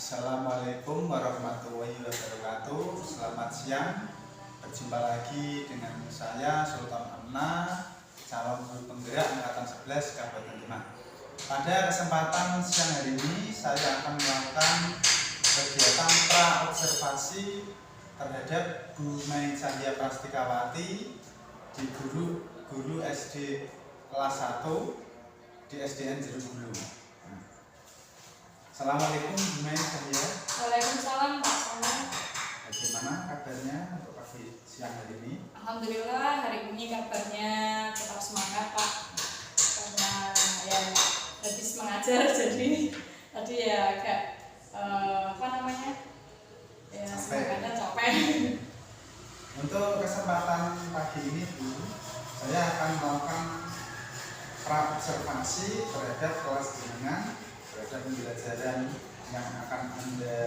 Assalamualaikum warahmatullahi wabarakatuh. Selamat siang. Berjumpa lagi dengan saya Sultan Amna, calon guru penggerak angkatan 11 Kabupaten Demak. Pada kesempatan siang hari ini saya akan melakukan kegiatan pra-observasi terhadap Bu Mai Cahya Prastikawati di guru SD kelas 1 di SDN Jerubulu. Assalamualaikum Bu Mai Cahya. Waalaikumsalam Pak Sono. Bagaimana kabarnya untuk pagi siang hari ini? Alhamdulillah hari ini kabarnya tetap semangat Pak. Karena ya habis mengajar jadi tadi ya agak semangatnya capek. Untuk kesempatan pagi ini Bu, saya akan melakukan pra-observasi terhadap kelas jenengan, terhadap pembelajaran yang akan Anda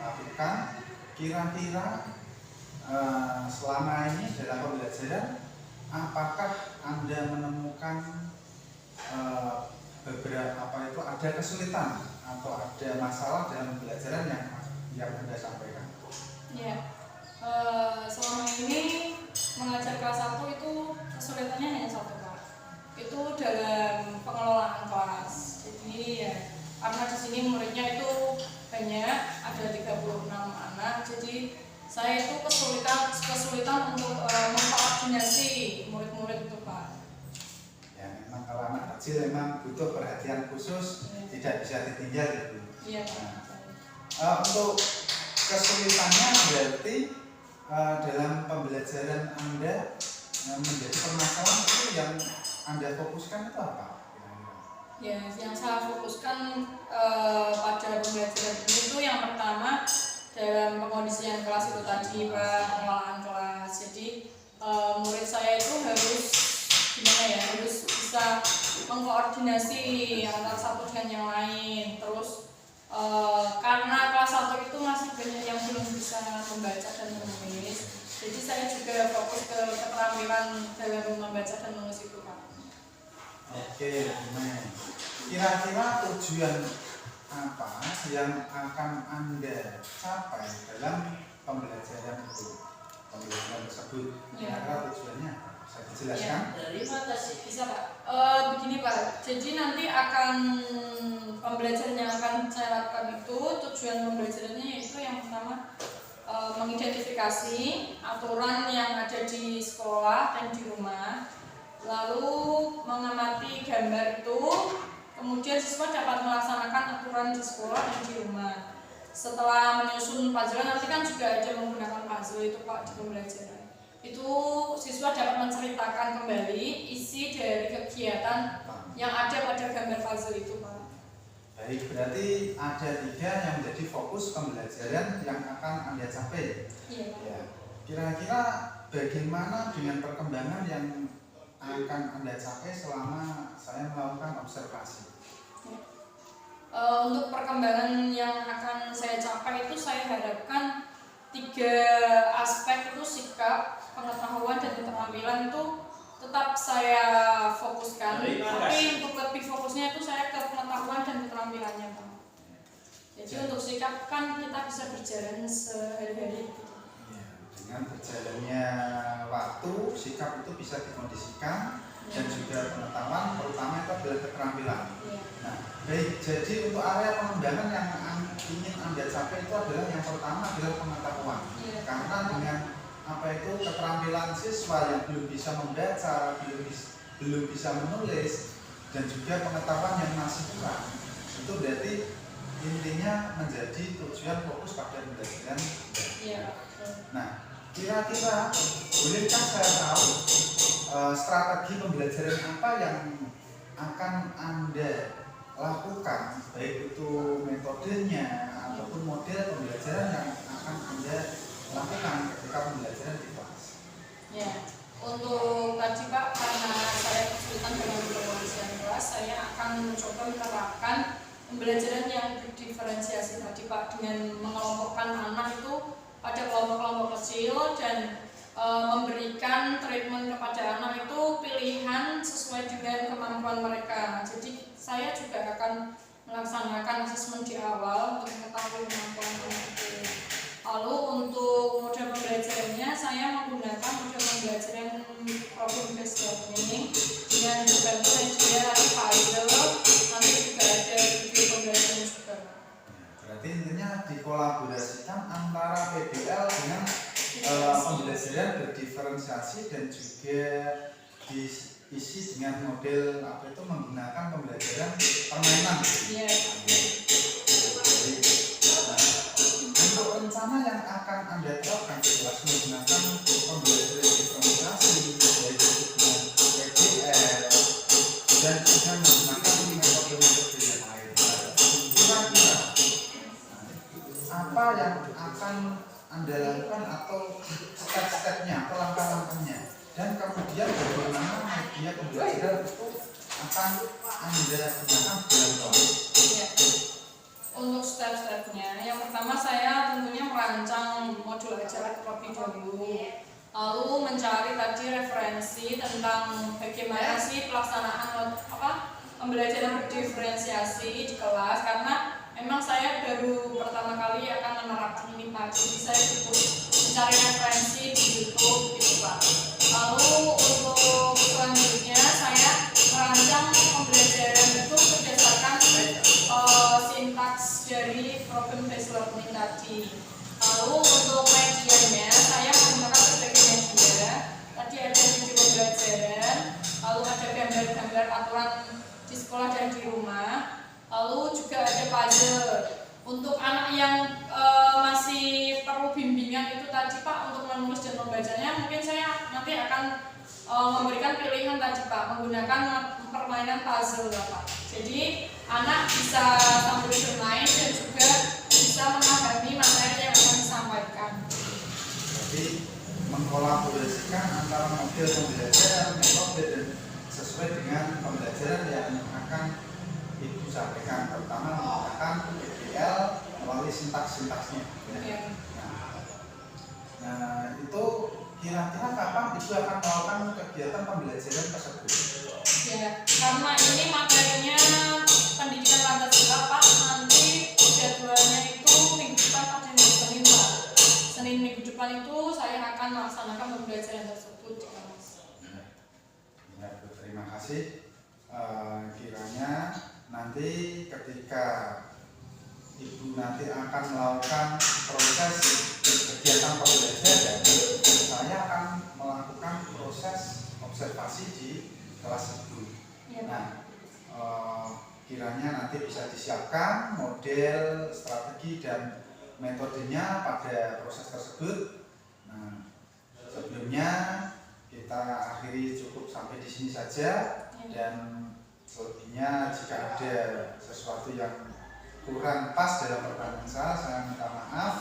lakukan. Kira-kira selama ini dalam pembelajaran, apakah Anda menemukan ada kesulitan atau ada masalah dalam pembelajaran yang Anda sampaikan? Ya, selama ini mengajar kelas 1 itu kesulitannya hanya satu Pak. Itu dalam pengelolaan kelas. Jadi ya karena di sini muridnya itu banyak, ada 36 anak. Jadi saya itu kesulitan untuk mengkoordinasi murid-murid itu Pak. Ya memang kalau anak kecil memang butuh perhatian khusus, Ya. tidak bisa ditinggal ya Bu. Iya Pak. Untuk kesulitannya berarti dalam pembelajaran Anda menjadi permasalahan itu yang Anda fokuskan itu apa? Ya, yang saya fokuskan pada pembelajaran ini itu yang pertama dalam pengondisian kelas itu tadi Pak, pengelolaan kelas. Jadi murid saya itu harus harus bisa mengkoordinasi antara satu dengan yang lain. Terus karena kelas 1 itu masih banyak yang belum bisa membaca dan menulis, jadi saya juga fokus ke keterampilan dalam membaca dan menulis itu Pak. Oke, nah, kira-kira tujuan apa yang akan Anda capai dalam pembelajaran tersebut? Kira-kira tujuannya apa? Bisa dijelaskan? Ya, bisa Pak. Begini Pak, jadi nanti akan pembelajaran yang akan saya lakukan itu tujuan pembelajarannya yaitu yang pertama mengidentifikasi aturan yang ada di sekolah dan di rumah, lalu mengamati gambar itu, kemudian siswa dapat melaksanakan aturan di sekolah dan di rumah. Setelah menyusun puzzle, nanti kan juga ada menggunakan puzzle itu Pak di pembelajaran. Itu siswa dapat menceritakan kembali isi dari kegiatan yang ada pada gambar puzzle itu Pak. Baik, berarti ada 3 yang menjadi fokus pembelajaran yang akan Anda capai. Iya Pak. Ya. Kira-kira bagaimana dengan perkembangan yang akan Anda capai selama saya melakukan observasi? Ya. Untuk perkembangan yang akan saya capai itu saya harapkan 3 aspek itu sikap, pengetahuan dan keterampilan itu tetap saya fokuskan. Tapi untuk lebih fokusnya itu saya ke pengetahuan dan keterampilannya Pak. Jadi untuk sikap kan kita bisa berjalan sehari-hari. Dengan berjalannya waktu, sikap itu bisa dikondisikan dan juga pengetahuan, terutama itu adalah keterampilan. Nah, baik, jadi untuk area pengembangan yang ingin Anda capai itu adalah yang pertama adalah pengetahuan. Karena dengan keterampilan siswa yang belum bisa membaca, belum bisa menulis, dan juga pengetahuan yang masih kurang, itu berarti intinya menjadi tujuan fokus pada pembelajaran. Nah, kira-kira bolehkah saya tahu strategi pembelajaran apa yang akan Anda lakukan, baik itu metodenya ataupun model pembelajaran yang akan Anda lakukan ketika pembelajaran di kelas? Ya, untuk tadi Pak, karena saya kesulitan dengan pengondisian kelas, saya akan mencoba menerapkan pembelajaran yang berdiferensiasi tadi Pak, dengan mengelompokkan anak itu pada kelompok-kelompok kecil dan memberikan treatment kepada anak itu pilihan sesuai dengan kemampuan mereka. Jadi saya juga akan melaksanakan asesmen di awal untuk mengetahui saya menggunakan model pembelajaran problem based learning dengan dibantu media puzzle, nanti juga ada video pembelajaran juga. Berarti intinya dikolaborasikan antara PBL dengan pembelajaran berdiferensiasi dan juga diisi dengan model apa itu menggunakan pembelajaran permainan. Iya. Untuk rencana yang akan Anda terapkan jelas menggunakan pembelajaran diferensiasi yaitu dengan PBL dan juga menggunakan metode-metode yang lain. Kira-kira apa yang akan Anda lakukan atau step-stepnya atau langkah-langkahnya, dan kemudian bagaimana media pembelajaran itu akan Anda gunakan dalam kelas. Ya. Untuk step-stepnya, yang pertama saya tentunya merancang modul acara terlebih dahulu, lalu mencari tadi referensi tentang bagaimana sih pelaksanaan pembelajaran berdiferensiasi di kelas, karena memang saya baru pertama kali akan menerapkan ini Pak, jadi saya cukup mencari referensi di YouTube gitu Pak. Lalu untuk selanjutnya saya merancang pembelajaran itu berdasarkan sintaks dari problem based learning tadi. Lalu untuk medianya saya menggunakan berbagai media. Tadi ada video pembelajaran, lalu ada gambar-gambar aturan di sekolah dan di rumah. Lalu juga ada puzzle. Untuk anak yang masih perlu bimbingan itu tadi Pak, untuk menulis dan membacanya mungkin saya nanti akan memberikan pilihan tadi Pak, menggunakan permainan puzzle ya Pak. Jadi anak bisa sambil bermain dan juga bisa memahami materi yang akan disampaikan. Jadi mengkolaborasikan antara model pembelajaran, metode dan sesuai dengan pembelajaran yang akan Ibu sampaikan, terutama menggunakan PBL melalui sintaks-sintaksnya. Ya. Nah, itu kira-kira kapan Ibu akan melakukan kegiatan pembelajaran tersebut? Ya, karena ini materinya pendidikan Pancasila Pak, nanti jadwalnya itu minggu depan atau Senin Pak. Senin minggu depan itu saya akan melaksanakan pembelajaran tersebut di kelas. Ya, terima kasih. Kiranya nanti ketika Ibu nanti akan melakukan proses kegiatan pembelajaran, saya akan melakukan proses observasi di kelas Ibu. Ya, Nah, kiranya nanti bisa disiapkan model, strategi dan metodenya pada proses tersebut. Nah, sebelumnya kita akhiri cukup sampai di sini saja, dan selebihnya jika ada sesuatu yang kurang pas dalam pertanyaan saya minta maaf.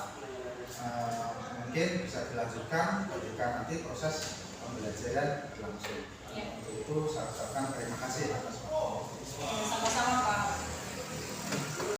Mungkin bisa dilanjutkan ketika nanti proses pembelajaran berlangsung. Ya. Untuk itu saya ucapkan terima kasih atas waktu. Sama-sama Pak.